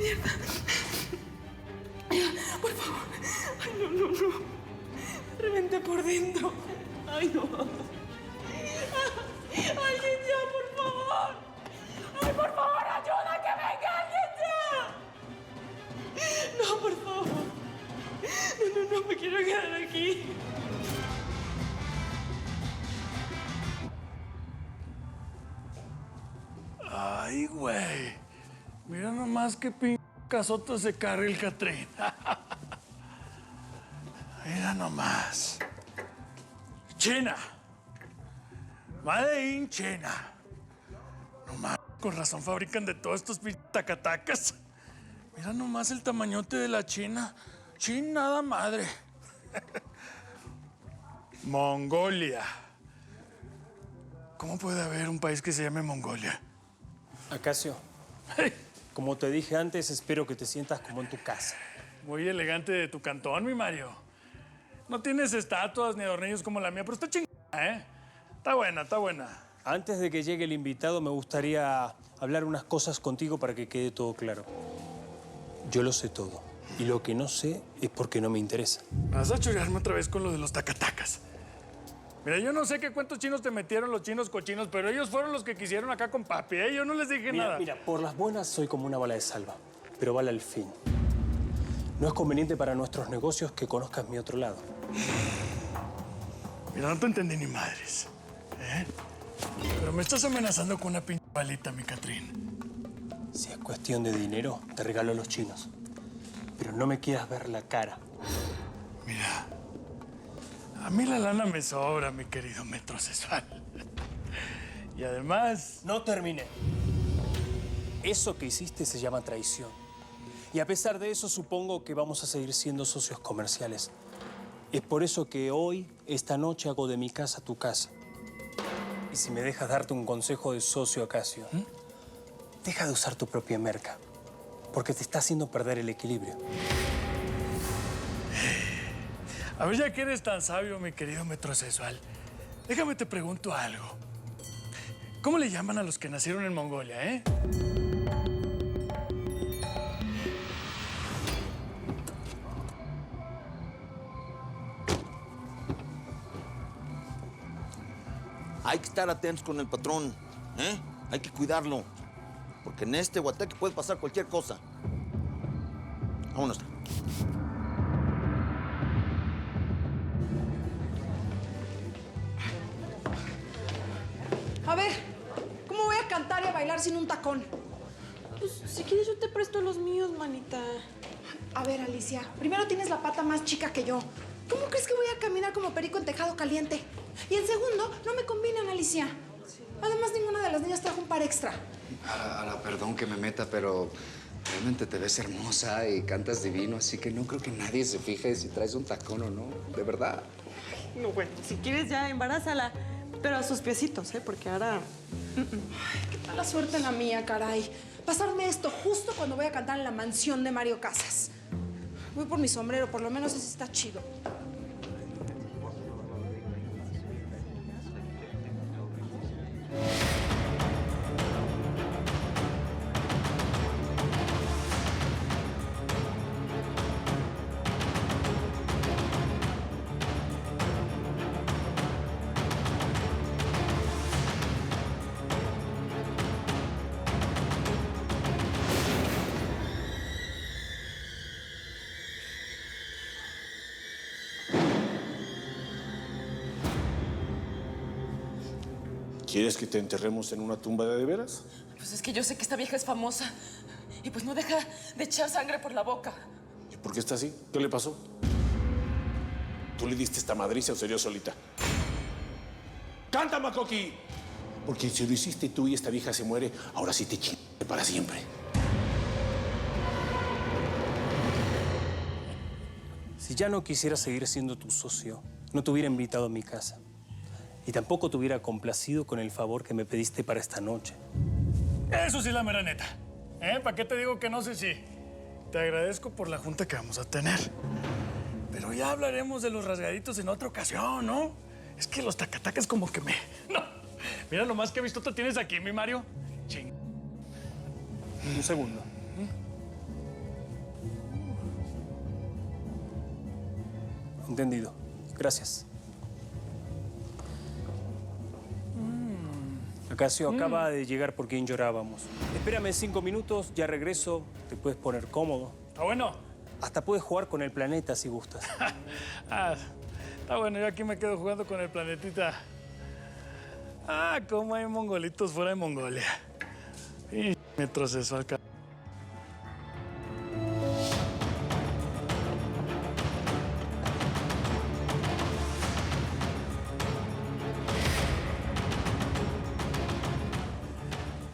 Mierda. Por favor. Ay, no, no, no. Reventé por dentro. Ay, no. Alguien ya, por favor. Ay, por favor, ayuda, que venga alguien ya. No, por favor. No, no, no me quiero quedar aquí. Ay, güey. Mira nomás qué casota se carga el Catrín. Mira nomás. China. Made in China. Nomás, con razón fabrican de todos estos tacatacas. Mira nomás el tamañote de la China. Chinada madre. Mongolia. ¿Cómo puede haber un país que se llame Mongolia? Acacio, como te dije antes, espero que te sientas como en tu casa. Muy elegante de tu cantón, mi Mario. No tienes estatuas ni adornillos como la mía, pero está chingada, ¿eh? Está buena, está buena. Antes de que llegue el invitado, me gustaría hablar unas cosas contigo para que quede todo claro. Yo lo sé todo. Y lo que no sé es porque no me interesa. Vas a chorearme otra vez con lo de los tacatacas. Mira, yo no sé qué cuentos chinos te metieron los chinos cochinos, pero ellos fueron los que quisieron acá con papi, ¿eh? Yo no les dije nada. Mira, por las buenas soy como una bala de salva, pero vale al fin. No es conveniente para nuestros negocios que conozcas mi otro lado. Mira, no te entendí ni madres, ¿eh? Pero me estás amenazando con una pinche balita, mi Catrín. Si es cuestión de dinero, te regalo a los chinos. Pero no me quieras ver la cara. Mira, a mí la lana me sobra, mi querido metrosexual. Y además... No terminé. Eso que hiciste se llama traición. Y a pesar de eso, supongo que vamos a seguir siendo socios comerciales. Es por eso que hoy, esta noche, hago de mi casa tu casa. Y si me dejas darte un consejo de socio, Acacio, deja de usar tu propia merca, porque te está haciendo perder el equilibrio. A ver, ya que eres tan sabio, mi querido metrosexual, déjame te pregunto algo. ¿Cómo le llaman a los que nacieron en Mongolia, eh? Hay que estar atentos con el patrón, ¿eh? Hay que cuidarlo, porque en este Guateque puede pasar cualquier cosa. Vámonos. A ver, ¿cómo voy a cantar y a bailar sin un tacón? Pues, si quieres, yo te presto los míos, manita. A ver, Alicia, primero tienes la pata más chica que yo. ¿Cómo crees que voy a caminar como perico en tejado caliente? Y en segundo, no me combinan, Alicia. Además, ninguna de las niñas trajo un par extra. Ara, perdón que me meta, pero realmente te ves hermosa y cantas divino, así que no creo que nadie se fije si traes un tacón o no, de verdad. No, bueno, si quieres ya embarázala, pero a sus piecitos, ¿eh? Porque ahora... Ay, qué mala suerte la mía, caray. Pasarme esto justo cuando voy a cantar en la mansión de Mario Casas. Voy por mi sombrero, por lo menos ese está chido. ¿Quieres que te enterremos en una tumba de veras? Pues es que yo sé que esta vieja es famosa. Y pues no deja de echar sangre por la boca. ¿Y por qué está así? ¿Qué le pasó? ¿Tú le diste esta madriza o se dio solita? ¡Canta, Makoki! Porque si lo hiciste tú y esta vieja se muere, ahora sí te chingue para siempre. Si ya no quisiera seguir siendo tu socio, no te hubiera invitado a mi casa. Y tampoco te hubiera complacido con el favor que me pediste para esta noche. Eso sí, la mera neta. ¿Eh? ¿Para qué te digo que no sé si? Te agradezco por la junta que vamos a tener. Pero ya hablaremos de los rasgaditos en otra ocasión, ¿no? Es que los tacatacas como que me... No. Mira nomás qué visto te tienes aquí, mi Mario. Ching. Un segundo. Entendido. Gracias. Acacio acaba de llegar por quien llorábamos. Espérame 5 minutos, ya regreso. Te puedes poner cómodo. ¿Está bueno? Hasta puedes jugar con el planeta si gustas. Ah, está bueno, yo aquí me quedo jugando con el planetita. Ah, cómo hay mongolitos fuera de Mongolia. Y metrosexual.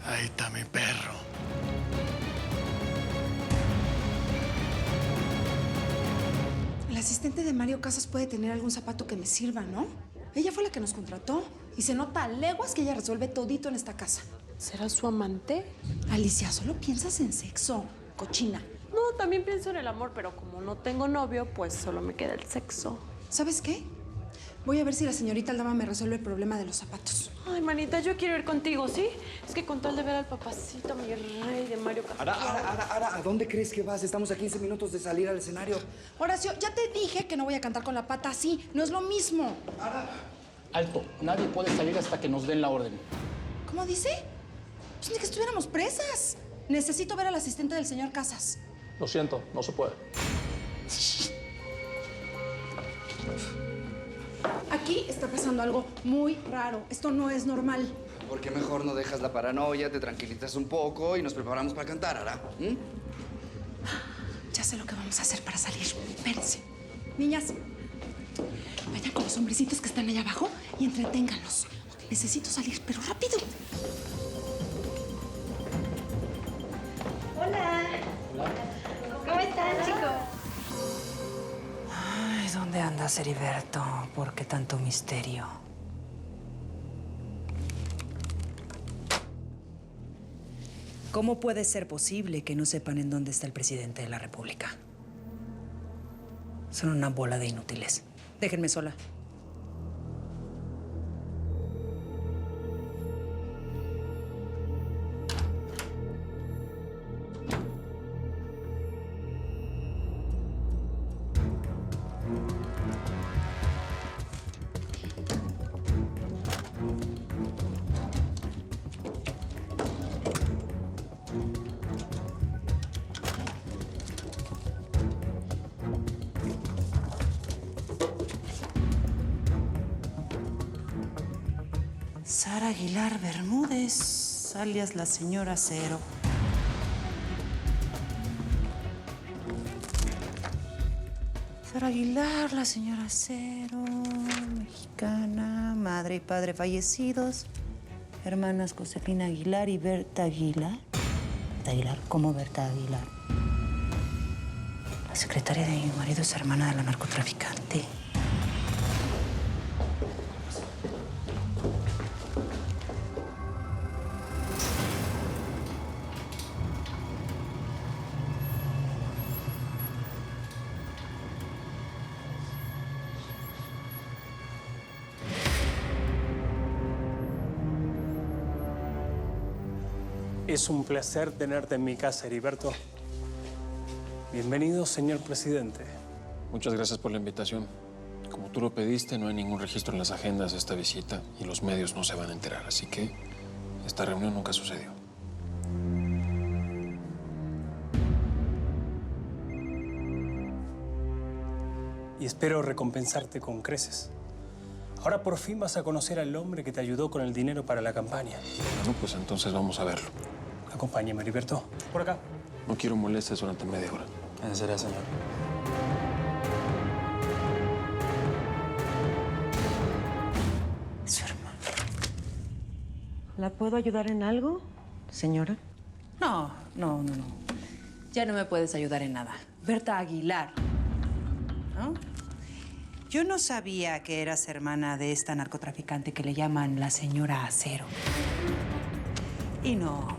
Ahí está mi perro. El asistente de Mario Casas puede tener algún zapato que me sirva, ¿no? Ella fue la que nos contrató. Y se nota a leguas que ella resuelve todito en esta casa. ¿Será su amante? Alicia, solo piensas en sexo, cochina. No, también pienso en el amor, pero como no tengo novio, pues solo me queda el sexo. ¿Sabes qué? Voy a ver si la señorita Aldama me resuelve el problema de los zapatos. Ay, manita, yo quiero ir contigo, ¿sí? Es que con tal de ver al papacito, mi rey de Mario Casas. Ara, ¿a dónde crees que vas? Estamos a 15 minutos de salir al escenario. Horacio, ya te dije que no voy a cantar con la pata así. No es lo mismo. Alto, nadie puede salir hasta que nos den la orden. ¿Cómo dice? Pues ni que estuviéramos presas. Necesito ver al asistente del señor Casas. Lo siento, no se puede. Aquí está pasando algo muy raro. Esto no es normal. ¿Por qué mejor no dejas la paranoia, te tranquilizas un poco y nos preparamos para cantar, Ara? Ya sé lo que vamos a hacer para salir. Espérense. Niñas, vayan con los hombrecitos que están allá abajo y entreténganlos. Necesito salir, pero rápido. Hola. ¿Cómo están, chicos? Ay, ¿dónde andas, Heriberto? ¿Por qué tanto misterio? ¿Cómo puede ser posible que no sepan en dónde está el presidente de la República? Son una bola de inútiles. Déjenme sola. Sara Aguilar Bermúdez, alias la señora Cero. Sara Aguilar, la señora Cero, mexicana, madre y padre fallecidos, hermanas Josefina Aguilar y Berta Aguilar. ¿Berta Aguilar? ¿Cómo Berta Aguilar? La secretaria de mi marido es hermana de la narcotraficante. Es un placer tenerte en mi casa, Heriberto. Bienvenido, señor presidente. Muchas gracias por la invitación. Como tú lo pediste, no hay ningún registro en las agendas de esta visita y los medios no se van a enterar, así que esta reunión nunca sucedió. Y espero recompensarte con creces. Ahora por fin vas a conocer al hombre que te ayudó con el dinero para la campaña. Bueno, pues entonces vamos a verlo. Acompáñame, Heriberto. Por acá. No quiero molestias durante media hora. En serio, señor. Su hermano. ¿La puedo ayudar en algo, señora? No. Ya no me puedes ayudar en nada. Berta Aguilar. ¿No? Yo no sabía que eras hermana de esta narcotraficante que le llaman la señora Acero. Y no,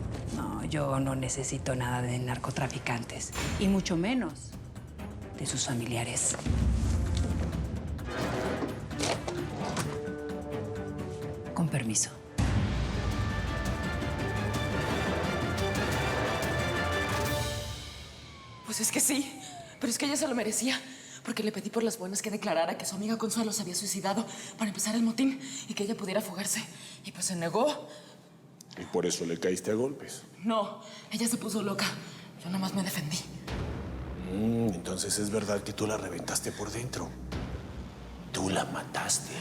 yo no necesito nada de narcotraficantes. Y mucho menos de sus familiares. Con permiso. Pues es que sí, pero es que ella se lo merecía. porque le pedí por las buenas que declarara que su amiga Consuelo se había suicidado para empezar el motín y que ella pudiera fugarse. Y pues se negó. Y por eso le caíste a golpes. No, ella se puso loca. Yo nada más me defendí. Entonces es verdad que tú la reventaste por dentro. Tú la mataste.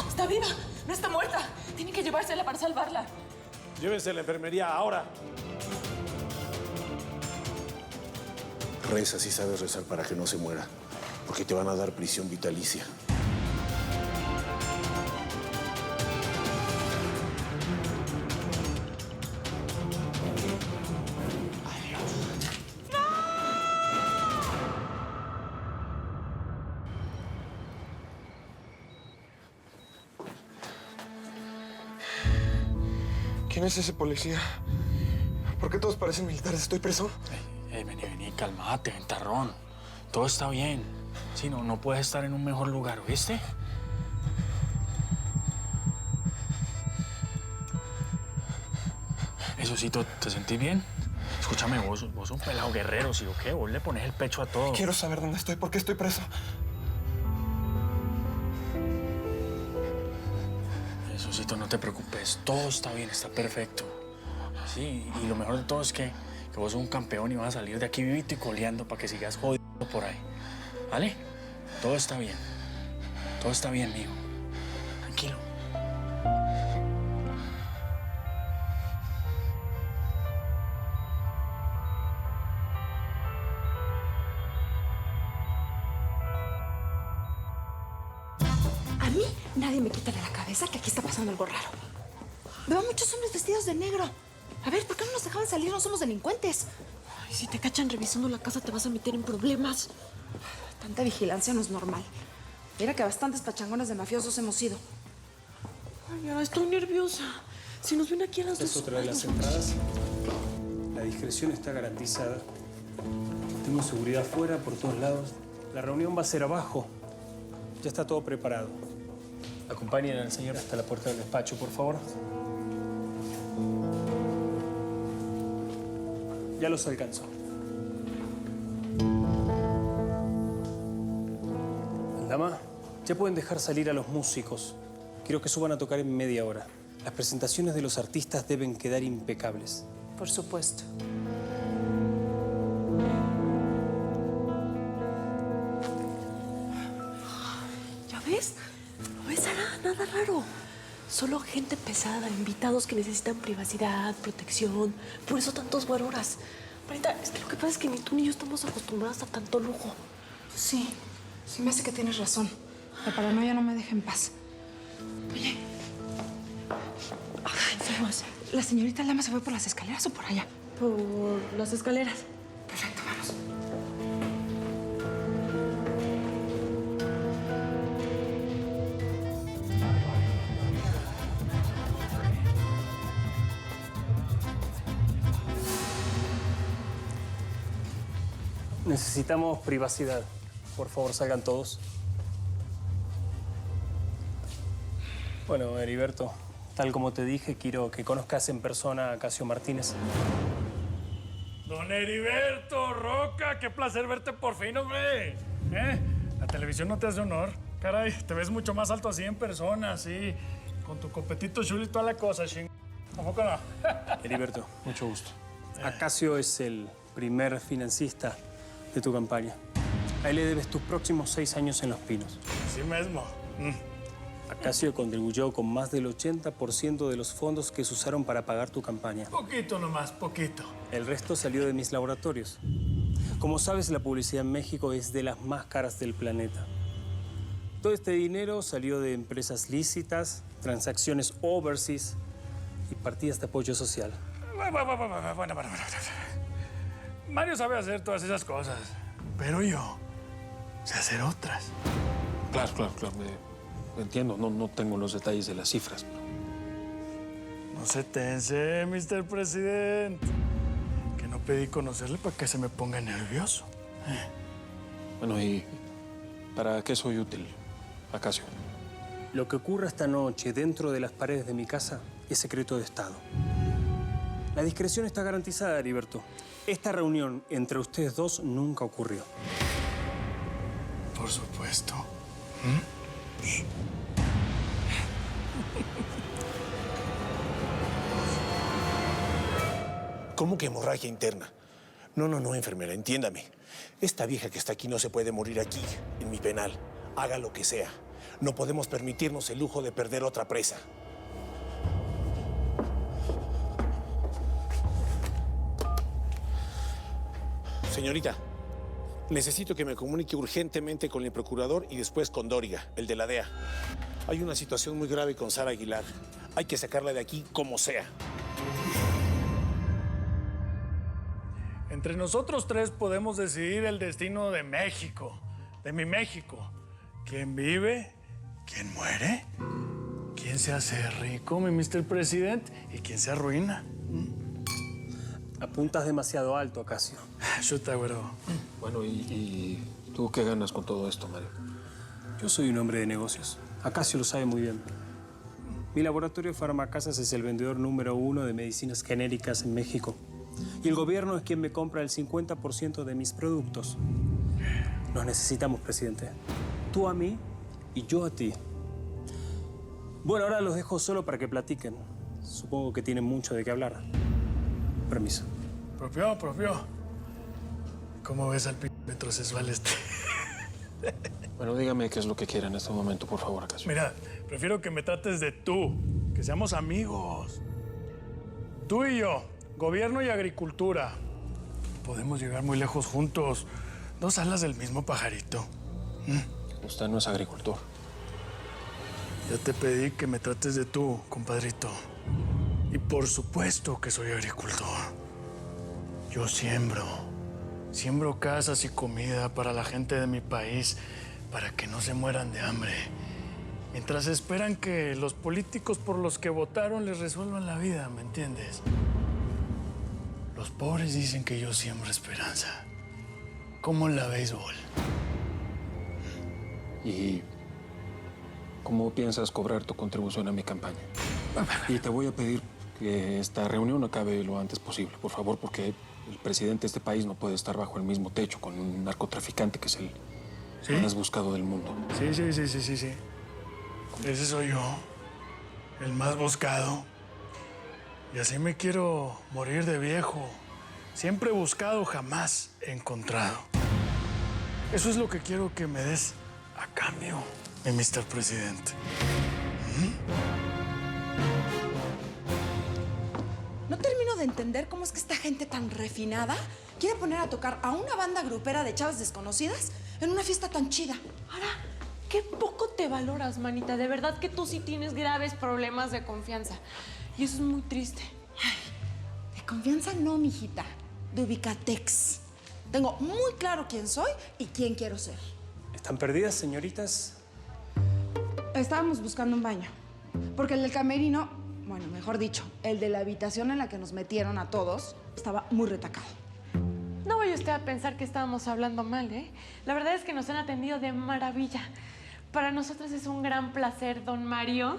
¡Está viva! ¡No está muerta! Tienen que llevársela para salvarla. Llévense a la enfermería ahora. Reza si sabes rezar para que no se muera, porque te van a dar prisión vitalicia. ¿Quién es ese policía? ¿Por qué todos parecen militares? ¿Estoy preso? Vení, calmate, ventarrón. Todo está bien. Sí, no puedes estar en un mejor lugar, ¿oíste? Eso sí, ¿te sentís bien? Escúchame, vos sos un pelado guerrero, ¿sí o qué? Vos le pones el pecho a todo. Quiero saber dónde estoy. ¿Por qué estoy preso? Susito, no te preocupes. Todo está bien, está perfecto. Sí, y lo mejor de todo es que vos sos un campeón y vas a salir de aquí vivito y coleando para que sigas jodiendo por ahí. ¿Vale? Todo está bien. Todo está bien, mijo. Tranquilo. A mí nadie me quita de la cabeza que aquí está pasando algo raro. Veo a muchos hombres vestidos de negro. A ver, ¿por qué no nos dejaban salir? No somos delincuentes. Ay, si te cachan revisando la casa te vas a meter en problemas. Tanta vigilancia no es normal. Mira que bastantes pachangones de mafiosos hemos ido. Ay, ya estoy nerviosa. Si nos ven aquí a las dos. Es otra de las entradas. La discreción está garantizada. Tengo seguridad afuera, por todos lados. La reunión va a ser abajo. Ya está todo preparado. Acompañen al señor hasta la puerta del despacho, por favor. Ya los alcanzó. Dama, ya pueden dejar salir a los músicos. Quiero que suban a tocar en media hora. Las presentaciones de los artistas deben quedar impecables. Por supuesto. ¿Ya ves? No ves nada raro. Solo gente pesada, invitados que necesitan privacidad, protección. Por eso tantos guaruras. Marita, es que lo que pasa es que ni tú ni yo estamos acostumbrados a tanto lujo. Sí, me hace que tienes razón. La paranoia no me deja en paz. Oye. ¿La señorita Lama se fue por las escaleras o por allá? Por las escaleras. Perfecto, vamos. Necesitamos privacidad. Por favor, salgan todos. Bueno, Heriberto, tal como te dije, quiero que conozcas en persona a Casio Martínez. Don Heriberto Roca, qué placer verte por fin, hombre. La televisión no te hace honor. Caray, te ves mucho más alto así en persona, así, con tu copetito chulo y toda la cosa, ching. ¿Tampoco no? Heriberto, mucho gusto. Acacio es el primer financista de tu campaña. A él le debes tus próximos 6 años en Los Pinos. Sí mismo. Acacio contribuyó con más del 80% de los fondos que se usaron para pagar tu campaña. Poquito nomás, poquito. El resto salió de mis laboratorios. Como sabes, la publicidad en México es de las más caras del planeta. Todo este dinero salió de empresas lícitas, transacciones overseas y partidas de apoyo social. Bueno. Mario sabe hacer todas esas cosas, pero yo sé hacer otras. Claro. Entiendo, no tengo los detalles de las cifras. No se tense, Mr. President. Que no pedí conocerle para que se me ponga nervioso. Bueno, ¿y para qué soy útil, Acacio? Lo que ocurra esta noche dentro de las paredes de mi casa es secreto de Estado. La discreción está garantizada, Heriberto. Esta reunión entre ustedes dos nunca ocurrió. Por supuesto. ¿Cómo que hemorragia interna? No, enfermera, entiéndame. Esta vieja que está aquí no se puede morir aquí, en mi penal. Haga lo que sea. No podemos permitirnos el lujo de perder otra presa. Señorita, necesito que me comunique urgentemente con el procurador y después con Dóriga, el de la DEA. Hay una situación muy grave con Sara Aguilar. Hay que sacarla de aquí como sea. Entre nosotros tres podemos decidir el destino de México, de mi México. ¿Quién vive? ¿Quién muere? ¿Quién se hace rico, mi Mr. President? ¿Y quién se arruina? Apuntas demasiado alto, Acacio. Chuta, güero. Bueno, ¿y tú qué ganas con todo esto, Mario? Yo soy un hombre de negocios. Acacio lo sabe muy bien. Mi laboratorio Farmacasas es el vendedor número 1 de medicinas genéricas en México. Y el gobierno es quien me compra el 50% de mis productos. Nos necesitamos, presidente. Tú a mí y yo a ti. Bueno, ahora los dejo solo para que platiquen. Supongo que tienen mucho de qué hablar. Permiso. Propio. ¿Cómo ves al metrosexual este? Bueno, dígame qué es lo que quiere en este momento, por favor, Acacio. Mira, prefiero que me trates de tú, que seamos amigos. Tú y yo, gobierno y agricultura. Podemos llegar muy lejos juntos. Dos alas del mismo pajarito. Usted no es agricultor. Ya te pedí que me trates de tú, compadrito. Y por supuesto que soy agricultor. Yo siembro casas y comida para la gente de mi país, para que no se mueran de hambre. Mientras esperan que los políticos por los que votaron les resuelvan la vida, ¿me entiendes? Los pobres dicen que yo siembro esperanza. Como en la béisbol. ¿Y cómo piensas cobrar tu contribución a mi campaña? Y te voy a pedir que esta reunión acabe lo antes posible, por favor, porque el presidente de este país no puede estar bajo el mismo techo con un narcotraficante que es el más buscado del mundo. Sí. Ese soy yo, el más buscado. Y así me quiero morir de viejo. Siempre buscado, jamás encontrado. Eso es lo que quiero que me des a cambio, mi Mr. Presidente. No termino de entender cómo es que esta gente tan refinada quiere poner a tocar a una banda grupera de chavas desconocidas en una fiesta tan chida. Ahora, qué poco te valoras, manita. De verdad que tú sí tienes graves problemas de confianza. Y eso es muy triste. Ay, de confianza no, mijita. De ubicatex. Tengo muy claro quién soy y quién quiero ser. ¿Están perdidas, señoritas? Estábamos buscando un baño. Porque el del camerino, bueno, mejor dicho, el de la habitación en la que nos metieron a todos, estaba muy retacado. No vaya usted a pensar que estábamos hablando mal, ¿eh? La verdad es que nos han atendido de maravilla. Para nosotros es un gran placer, don Mario,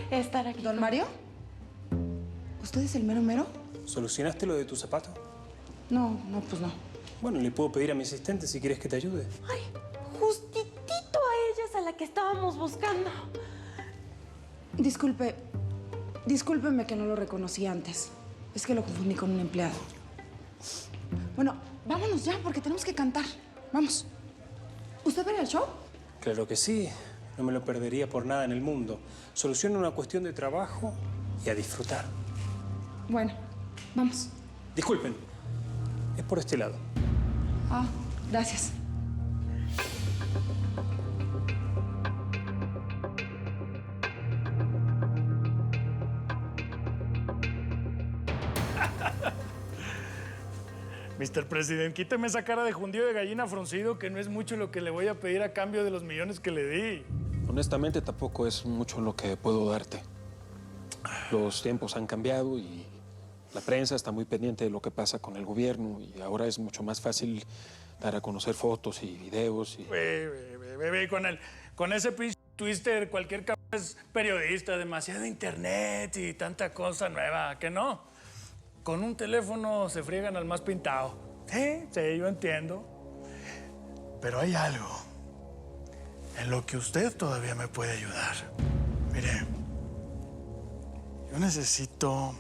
estar aquí. ¿Don Mario? ¿Usted es el mero mero? ¿Solucionaste lo de tu zapato? No, pues no. Bueno, le puedo pedir a mi asistente si quieres que te ayude. Ay, justitito a ella es a la que estábamos buscando. Discúlpeme que no lo reconocí antes. Es que lo confundí con un empleado. Bueno, vámonos ya porque tenemos que cantar. Vamos. ¿Usted va a ir al show? Claro que sí. No me lo perdería por nada en el mundo. Soluciona una cuestión de trabajo y a disfrutar. Bueno, vamos. Disculpen. Es por este lado. Ah, gracias. Mr. President, quíteme esa cara de jundío de gallina fruncido, que no es mucho lo que le voy a pedir a cambio de los millones que le di. Honestamente, tampoco es mucho lo que puedo darte. Los tiempos han cambiado y la prensa está muy pendiente de lo que pasa con el gobierno y ahora es mucho más fácil dar a conocer fotos y videos. Con ese pinche twister, cualquier cabrón es periodista, demasiado internet y tanta cosa nueva, ¿que no? con un teléfono se friegan al más pintado. Sí, yo entiendo. Pero hay algo en lo que usted todavía me puede ayudar. Mire, yo necesito,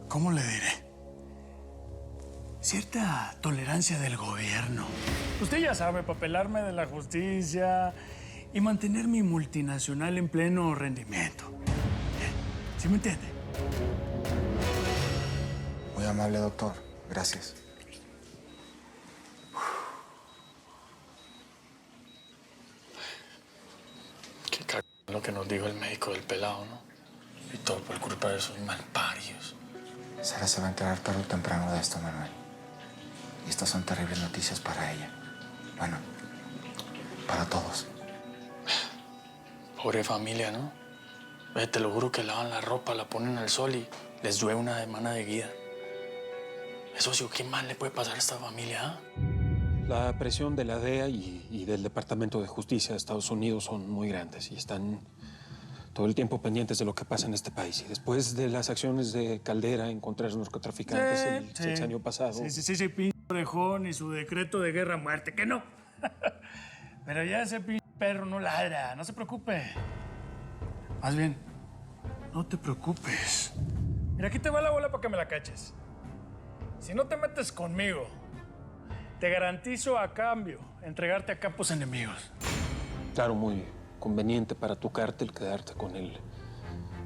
¿cómo le diré? Cierta tolerancia del gobierno. Usted ya sabe, papelarme de la justicia y mantener mi multinacional en pleno rendimiento. ¿Sí me entiende? Muy amable, doctor. Gracias. Qué cagado lo que nos dijo el médico del pelado, ¿no? Y todo por culpa de esos malparios. Sara se va a enterar tarde o temprano de esto, Manuel. Y estas son terribles noticias para ella. Bueno, para todos. Pobre familia, ¿no? Te lo juro que lavan la ropa, la ponen al sol y les llueve una semana de guía. Eso sí, ¿qué mal le puede pasar a esta familia? ¿Ah? La presión de la DEA y del Departamento de Justicia de Estados Unidos son muy grandes y están todo el tiempo pendientes de lo que pasa en este país. Y después de las acciones de Caldera en contra de los narcotraficantes el sexenio pasado... Sí, pinche orejón y su decreto de guerra a muerte, que no. Pero ya ese pinche perro no ladra, no se preocupe. Más bien, no te preocupes. Mira, aquí te va la bola para que me la caches. Si no te metes conmigo, te garantizo a cambio entregarte a campos enemigos. Claro, muy conveniente para tu cártel quedarte con el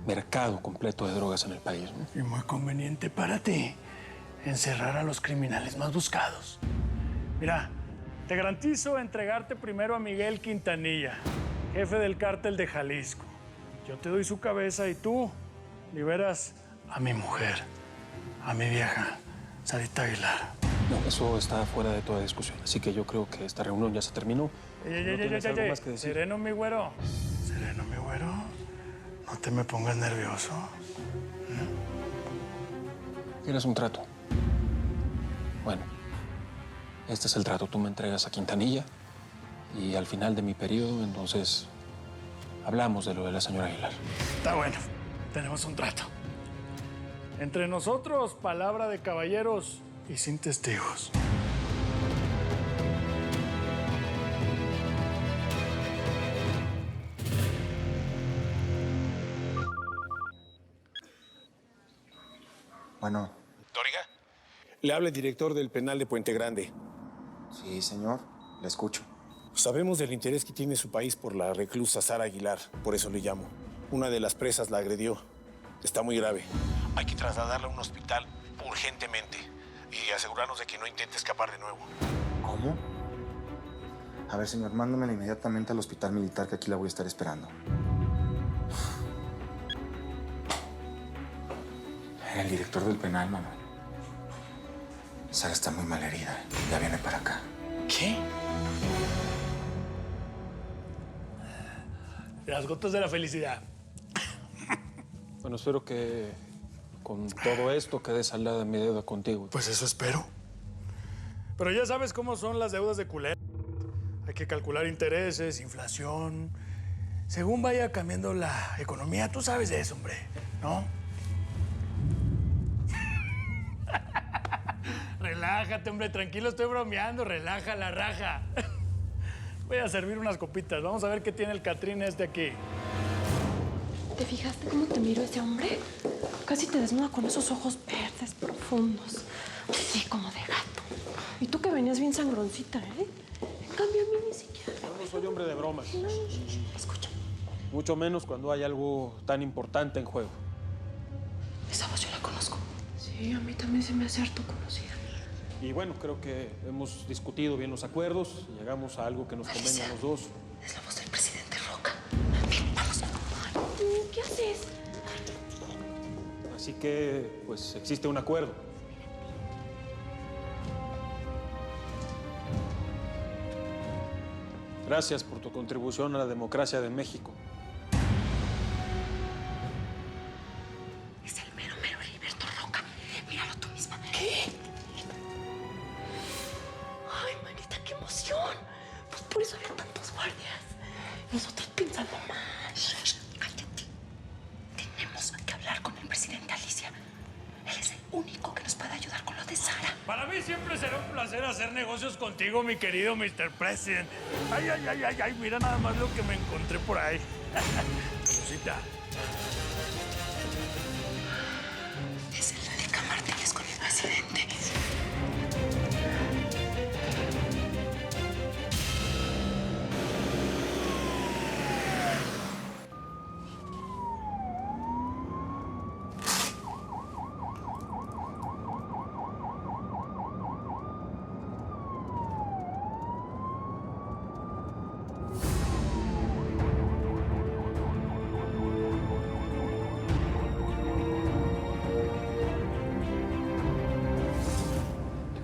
mercado completo de drogas en el país, ¿no? Y muy conveniente para ti encerrar a los criminales más buscados. Mira, te garantizo entregarte primero a Miguel Quintanilla, jefe del cártel de Jalisco. Yo te doy su cabeza y tú liberas a mi mujer, a mi vieja, Sarita Aguilar. No, eso está fuera de toda discusión. Así que yo creo que esta reunión ya se terminó. ¿Algo más que decir? Sereno, mi güero. Sereno, mi güero. No te me pongas nervioso. ¿Quieres un trato? Bueno, este es el trato. Tú me entregas a Quintanilla y al final de mi periodo, entonces, hablamos de lo de la señora Aguilar. Está bueno. Tenemos un trato. Entre nosotros, palabra de caballeros y sin testigos. Bueno. ¿Dóriga? Le habla el director del penal de Puente Grande. Sí, señor. Le escucho. Sabemos del interés que tiene su país por la reclusa Sara Aguilar. Por eso le llamo. Una de las presas la agredió. Está muy grave. Hay que trasladarla a un hospital urgentemente y asegurarnos de que no intente escapar de nuevo. ¿Cómo? A ver, señor, mándamela inmediatamente al hospital militar, que aquí la voy a estar esperando. El director del penal, Manuel. Sara está muy mal herida. Ya viene para acá. ¿Qué? Las gotas de la felicidad. Bueno, espero que con todo esto quede saldada mi deuda contigo. Pues eso espero. Pero ya sabes cómo son las deudas de culero. Hay que calcular intereses, inflación. Según vaya cambiando la economía, tú sabes de eso, hombre, ¿no? Relájate, hombre, tranquilo, estoy bromeando. Relaja la raja. Voy a servir unas copitas. Vamos a ver qué tiene el Catrín este aquí. ¿Te fijaste cómo te miró ese hombre? Casi te desnuda con esos ojos verdes profundos. Sí, como de gato. Y tú que venías bien sangroncita, ¿eh? En cambio, a mí ni siquiera. Yo no soy hombre de bromas. Escucha. Mucho menos cuando hay algo tan importante en juego. Esa voz yo la conozco. Sí, a mí también se me hace harto conocida. Y bueno, creo que hemos discutido bien los acuerdos y llegamos a algo que nos convenga a los dos. Es la voz del presidente Roca. Ven, vamos. Ay, ¿qué haces? Así que, pues, existe un acuerdo. Gracias por tu contribución a la democracia de México. Es el mero Heriberto Roca. Míralo tú misma. ¿Qué? Ay, manita, qué emoción. Pues por eso había tantos guardias. Nosotros pensando más. Cállate. Tenemos que hablar con el presidente Alicia. Él es único que nos puede ayudar con lo de Sara. Para mí siempre será un placer hacer negocios contigo, mi querido Mr. President. Ay, ay, ay, ay, ay, mira nada más lo que me encontré por ahí. Rosita. Es el Federica Martínez con el presidente.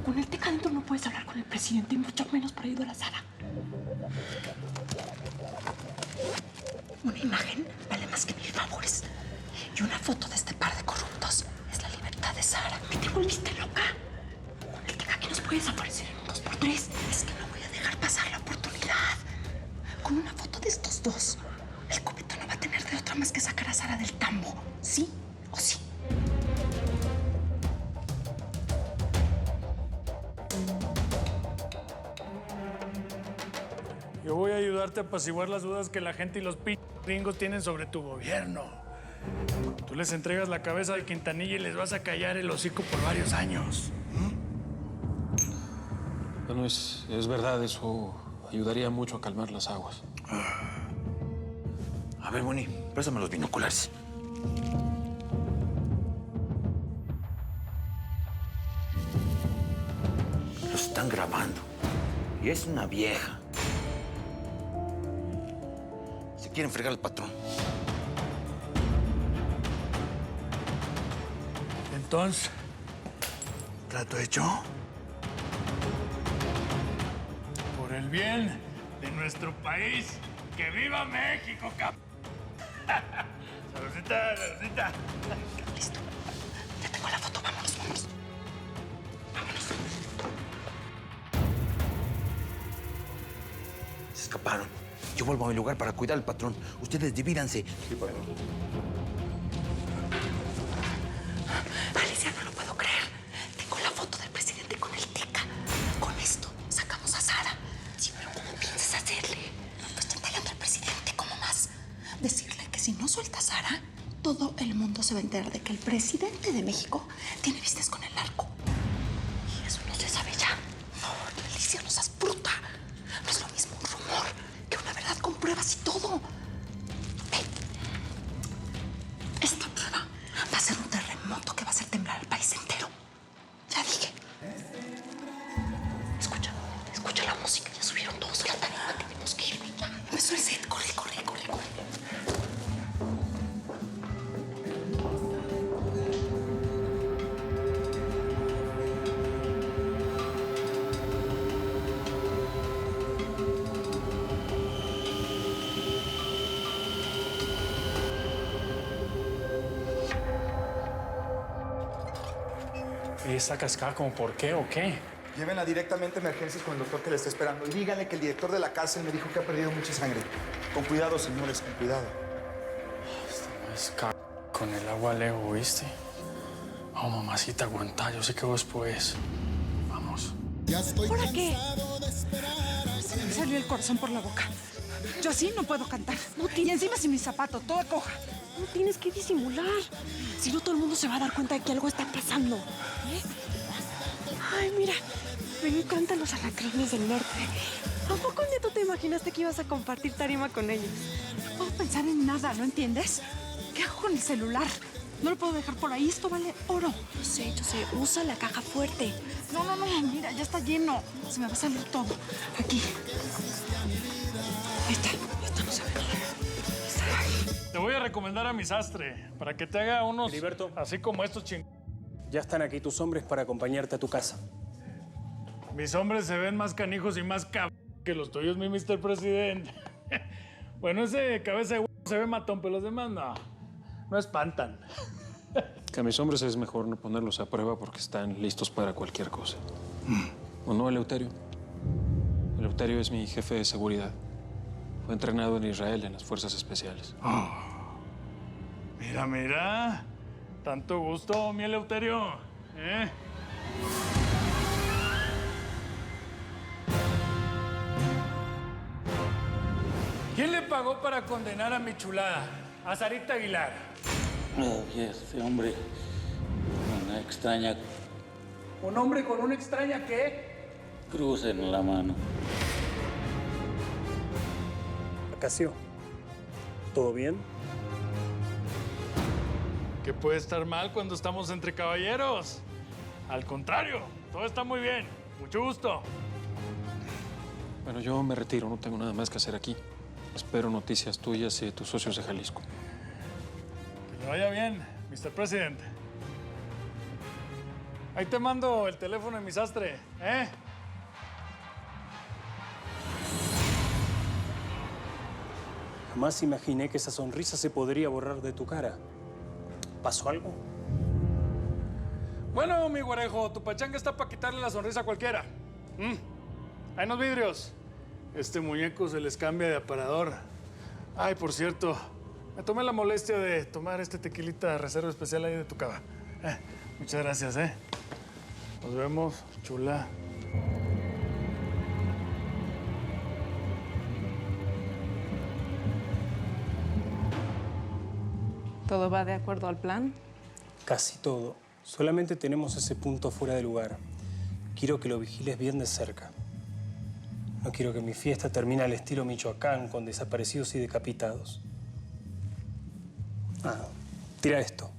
Con el Teca adentro no puedes hablar con el presidente y mucho menos para ayudar a Sara. Una imagen vale más que 1000 favores. Y una foto de este par de corruptos es la libertad de Sara. ¿Qué te volviste loca? Con el Teca que nos puedes aparecer en un 2x3. Es que no voy a dejar pasar la oportunidad. Con una foto de estos dos, el cubeto no va a tener de otra más que sacar a Sara del tambo. ¿Sí o sí? Yo voy a ayudarte a apaciguar las dudas que la gente y los gringos tienen sobre tu gobierno. Tú les entregas la cabeza de Quintanilla y les vas a callar el hocico por varios años. Bueno, es verdad, eso ayudaría mucho a calmar las aguas. A ver, Bonnie, préstame los binoculares. Los están grabando. Y es una vieja. Se quieren fregar al patrón. Entonces, ¿trato hecho? Por el bien de nuestro país. ¡Que viva México, cap! Saludcita, saludcita. Listo. Ya tengo la foto. Vámonos, vámonos. Vámonos. Se escaparon. Yo vuelvo a mi lugar para cuidar al patrón. Ustedes divídanse. Alicia, no lo puedo creer. Tengo la foto del presidente con el Teca. Con esto sacamos a Sara. Sí, pero ¿cómo piensas hacerle? Pues chantajeando al presidente, ¿cómo más? Decirle que si no suelta a Sara, todo el mundo se va a enterar de que el presidente de México tiene vistas con el narco. Y eso no se sabe ya. No, Alicia, no seas bruta. No es lo mismo un rumor que una verdad con pruebas y todo. Ve. Esta prueba va a ser un terremoto que va a hacer temblar al país entero. Ya dije. Escucha, escucha la música. Ya subieron todos a la tarima. Tenemos que ir. Ya empezó el set. Corre, corre, corre, corre. ¿Y esa cascada como por qué o qué? Llévenla directamente a emergencias con el doctor que le está esperando. Y díganle que el director de la cárcel me dijo que ha perdido mucha sangre. Con cuidado, señores, con cuidado. Es con el agua lejos, ¿viste? Oh, mamacita, aguanta. Yo sé que vos puedes. Vamos. ¿Por qué? Se me salió el corazón por la boca. Yo así no puedo cantar. Y encima sin mis zapatos, toda coja. No tienes que disimular. Si no, todo el mundo se va a dar cuenta de que algo está pasando. ¿Eh? Ay, mira. Me encantan los alacranes del norte. ¿A poco ni tú te imaginaste que ibas a compartir tarima con ellos? No puedo pensar en nada, ¿no entiendes? ¿Qué hago con el celular? No lo puedo dejar por ahí. Esto vale oro. Yo sé. Usa la caja fuerte. No, mira, ya está lleno. Se me va a salir todo. Aquí. Esta no se ve nada. Te voy a recomendar a mi sastre para que te haga unos... Heriberto. Así como estos Ya están aquí tus hombres para acompañarte a tu casa. Mis hombres se ven más canijos y más que los tuyos, mi Mr. President. Bueno, ese cabeza de se ve matón, pero los demás no espantan. Que a mis hombres es mejor no ponerlos a prueba porque están listos para cualquier cosa. ¿O no, Eleuterio? Eleuterio es mi jefe de seguridad. Fue entrenado en Israel en las fuerzas especiales. Mira. Tanto gusto, mi Eleuterio. ¿Quién le pagó para condenar a mi chulada? A Sarita Aguilar. Este hombre, una extraña ¿Un hombre con una extraña qué? cruz en la mano. Acacio, ¿todo bien? ¿Qué puede estar mal cuando estamos entre caballeros? Al contrario, todo está muy bien. Mucho gusto. Bueno, yo me retiro, no tengo nada más que hacer aquí. Espero noticias tuyas y de tus socios de Jalisco. Que le vaya bien, Mr. President. Ahí te mando el teléfono de mi sastre, ¿eh? Jamás imaginé que esa sonrisa se podría borrar de tu cara. ¿Pasó algo? Bueno, mi guarejo, tu pachanga está para quitarle la sonrisa a cualquiera. Hay unos vidrios. Este muñeco se les cambia de aparador. Ay, por cierto, me tomé la molestia de tomar este tequilita reserva especial ahí de tu cava. Muchas gracias, ¿eh? Nos vemos, chula. ¿Todo va de acuerdo al plan? Casi todo. Solamente tenemos ese punto fuera de lugar. Quiero que lo vigiles bien de cerca. No quiero que mi fiesta termine al estilo Michoacán, con desaparecidos y decapitados. Tira esto.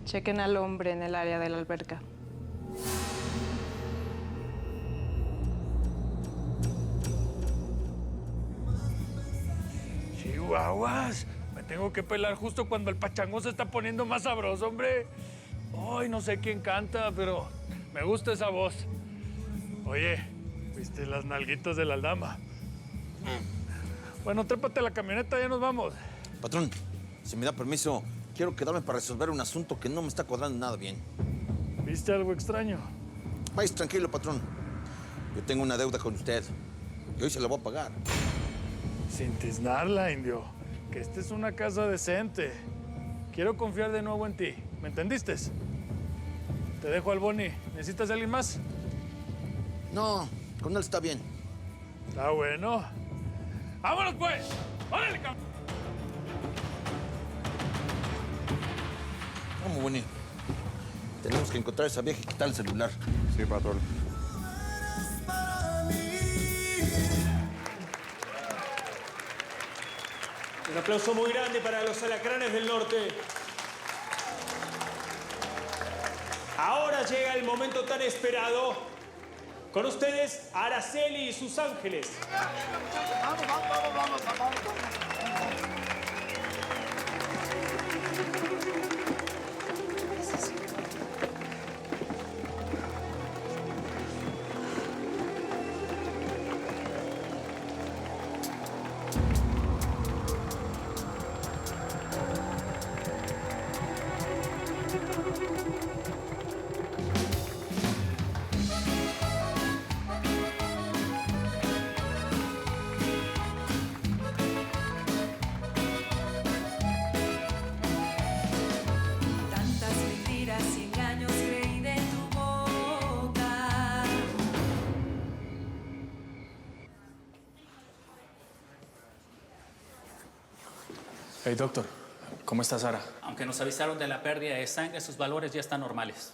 Chequen al hombre en el área de la alberca. Chihuahuas, me tengo que pelar justo cuando el pachangón se está poniendo más sabroso, hombre. Ay, no sé quién canta, pero me gusta esa voz. Oye, ¿viste las nalguitas de la aldama? Bueno, trépate a la camioneta, ya nos vamos. Patrón, si me da permiso, quiero quedarme para resolver un asunto que no me está cuadrando nada bien. ¿Viste algo extraño? Vais tranquilo, patrón. Yo tengo una deuda con usted y hoy se la voy a pagar. Sin tiznarla, indio. Que esta es una casa decente. Quiero confiar de nuevo en ti. ¿Me entendiste? Te dejo al Boni. ¿Necesitas de alguien más? No, con él está bien. Está bueno. ¡Vámonos, pues! ¡Órale, cabrón! Vamos, Boni. Tenemos que encontrar a esa vieja y quitar el celular. Sí, patrón. Un aplauso muy grande para los alacranes del norte. Ahora llega el momento tan esperado. Con ustedes, Araceli y sus ángeles. Tantas mentiras y engaños creí de tu boca. Hey, doctor. ¿Cómo está Sara? Aunque nos avisaron de la pérdida de sangre, sus valores ya están normales.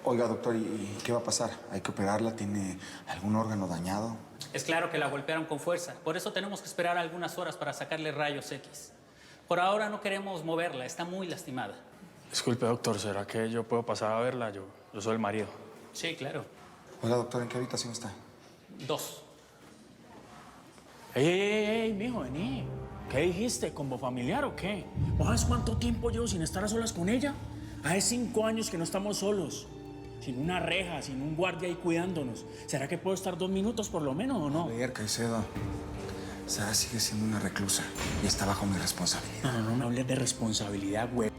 Oiga, doctor, ¿y qué va a pasar? ¿Hay que operarla? ¿Tiene algún órgano dañado? Es claro que la golpearon con fuerza. Por eso tenemos que esperar algunas horas para sacarle rayos X. Por ahora no queremos moverla. Está muy lastimada. Disculpe, doctor. ¿Será que yo puedo pasar a verla? Yo soy el marido. Sí, claro. Oiga, doctor, ¿en qué habitación está? 2. Ey, mijo, vení. ¿Qué dijiste? ¿Como familiar o qué? ¿Vos sabes cuánto tiempo llevo sin estar a solas con ella? Hace 5 años que no estamos solos. Sin una reja, sin un guardia ahí cuidándonos. ¿Será que puedo estar 2 minutos por lo menos o no? Javier Caicedo, Sara sigue siendo una reclusa y está bajo mi responsabilidad. No me hables de responsabilidad, güey.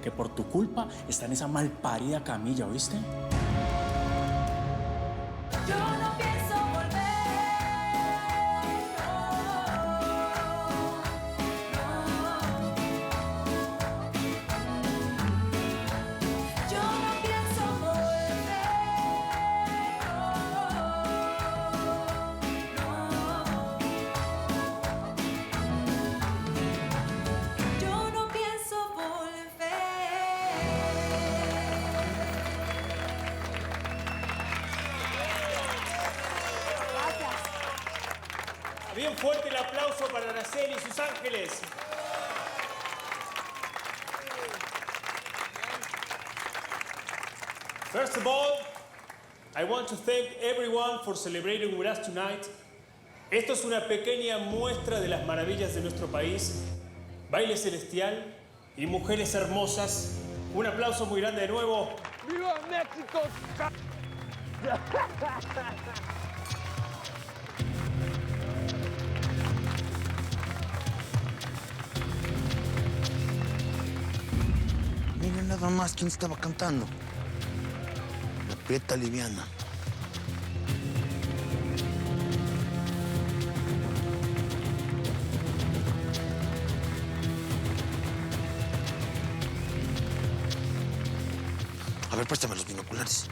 Que por tu culpa está en esa malparida camilla, ¿oíste? Yo no pienso volver. No, no. fuerte el aplauso para Araceli y sus ángeles. First of all, I want to thank everyone for celebrating with us tonight. Esto es una pequeña muestra de las maravillas de nuestro país. Baile celestial y mujeres hermosas. Un aplauso muy grande de nuevo. ¡Viva México! Miren nada más quién estaba cantando. La Prieta Liviana. A ver, préstame los binoculares.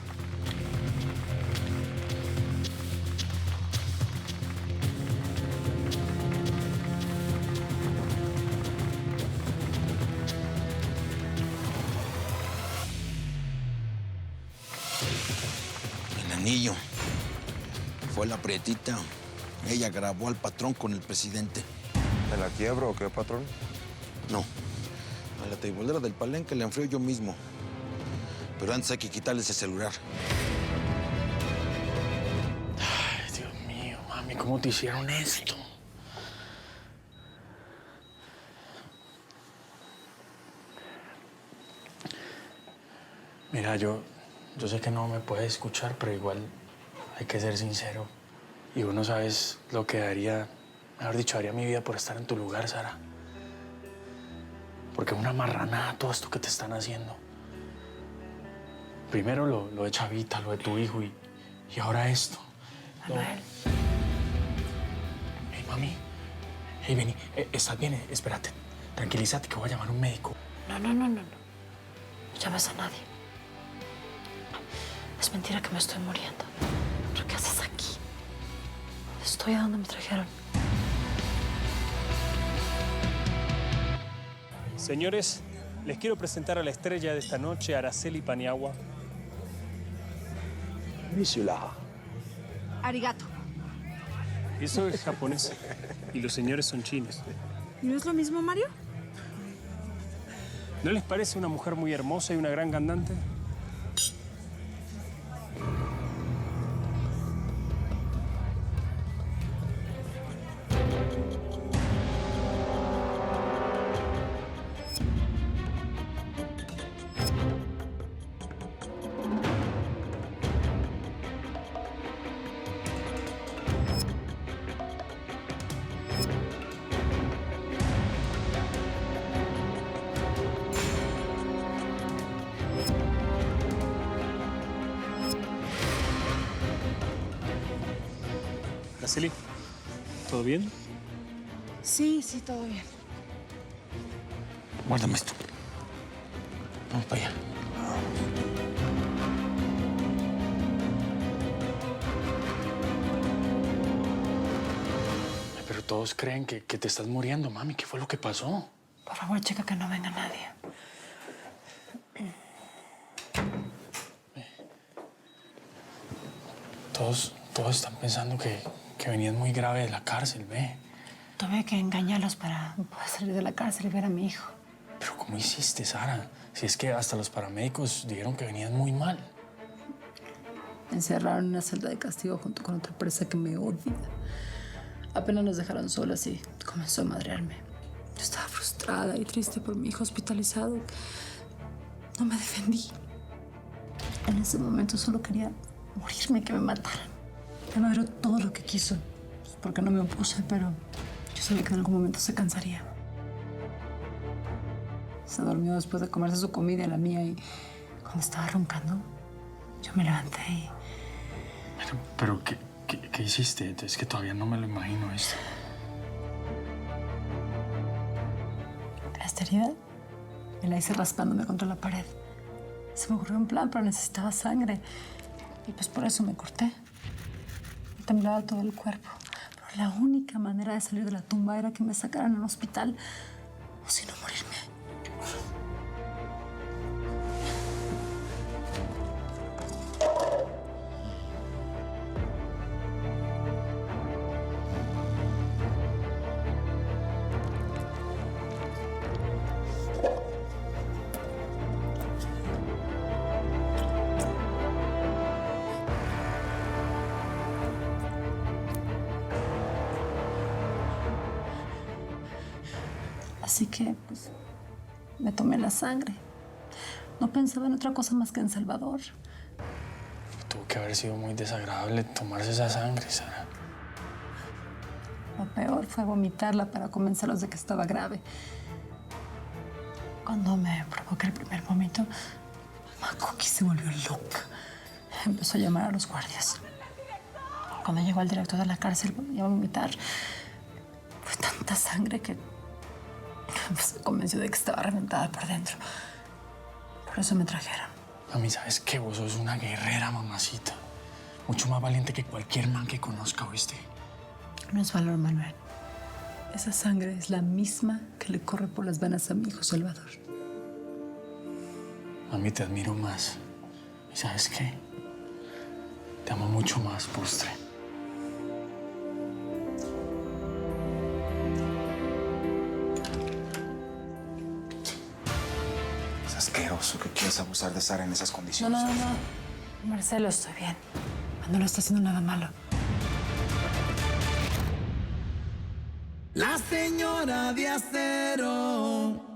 El anillo. Fue la Prietita. Ella grabó al patrón con el presidente. ¿Me la quiebro o qué, patrón? No. A la teibolera del Palenque le enfrío yo mismo. Pero antes hay que quitarle ese celular. Ay, Dios mío, mami, ¿cómo te hicieron esto? Mira, yo sé que no me puedes escuchar, pero igual hay que ser sincero. Y vos no sabes lo que daría, mejor dicho, daría mi vida por estar en tu lugar, Sara. Porque es una marranada todo esto que te están haciendo. Primero lo de Chavita, lo de tu hijo y ahora esto. Manuel. Hey, mami. Hey, vení. ¿Estás bien? Espérate. Tranquilízate que voy a llamar a un médico. No. No llames a nadie. Es mentira que me estoy muriendo. ¿Pero qué haces aquí? Estoy a donde me trajeron. Señores, les quiero presentar a la estrella de esta noche, Araceli Paniagua. Arigato. Eso es japonés y los señores son chinos. ¿Y no es lo mismo, Mario? ¿No les parece una mujer muy hermosa y una gran cantante? Araceli, ¿todo bien? Sí, todo bien. Guárdame esto. Vamos para allá. Pero todos creen que te estás muriendo, mami. ¿Qué fue lo que pasó? Por favor, checa que no venga nadie. Todos están pensando que venías muy grave de la cárcel, ve. Tuve que engañarlos para poder salir de la cárcel y ver a mi hijo. Pero ¿cómo hiciste, Sara? Si es que hasta los paramédicos dijeron que venías muy mal. Me encerraron en una celda de castigo junto con otra presa que me odia. Apenas nos dejaron solas y comenzó a madrearme. Yo estaba frustrada y triste por mi hijo hospitalizado. No me defendí. En ese momento solo quería morirme, que me mataran. Me madreó todo lo que quiso, porque no me opuse, pero yo sabía que en algún momento se cansaría. Se durmió después de comerse su comida y la mía, y cuando estaba roncando, yo me levanté y... ¿Pero qué hiciste? Es que todavía no me lo imagino esto. Esta herida me la hice raspándome contra la pared. Se me ocurrió un plan, pero necesitaba sangre. Y pues por eso me corté. Me temblaba todo el cuerpo. Pero la única manera de salir de la tumba era que me sacaran al hospital, o si no, morirme. Así que, pues, me tomé la sangre. No pensaba en otra cosa más que en Salvador. Tuvo que haber sido muy desagradable tomarse esa sangre, Sara. Lo peor fue vomitarla para convencerlos de que estaba grave. Cuando me provoqué el primer vómito, Makoki se volvió loca. Empezó a llamar a los guardias. Cuando llegó al director de la cárcel, volvió a vomitar. Fue tanta sangre que se convenció de que estaba reventada por dentro. Por eso me trajeron. Mami, ¿sabes qué? Vos sos una guerrera, mamacita. Mucho más valiente que cualquier man que conozca, ¿oíste? No es valor, Manuel. Esa sangre es la misma que le corre por las venas a mi hijo Salvador. Mami, te admiro más. ¿Y sabes qué? Te amo mucho más, postre. Es asqueroso que quieras abusar de Sara en esas condiciones. No. Marcelo, estoy bien. No le está haciendo nada malo. La señora de acero.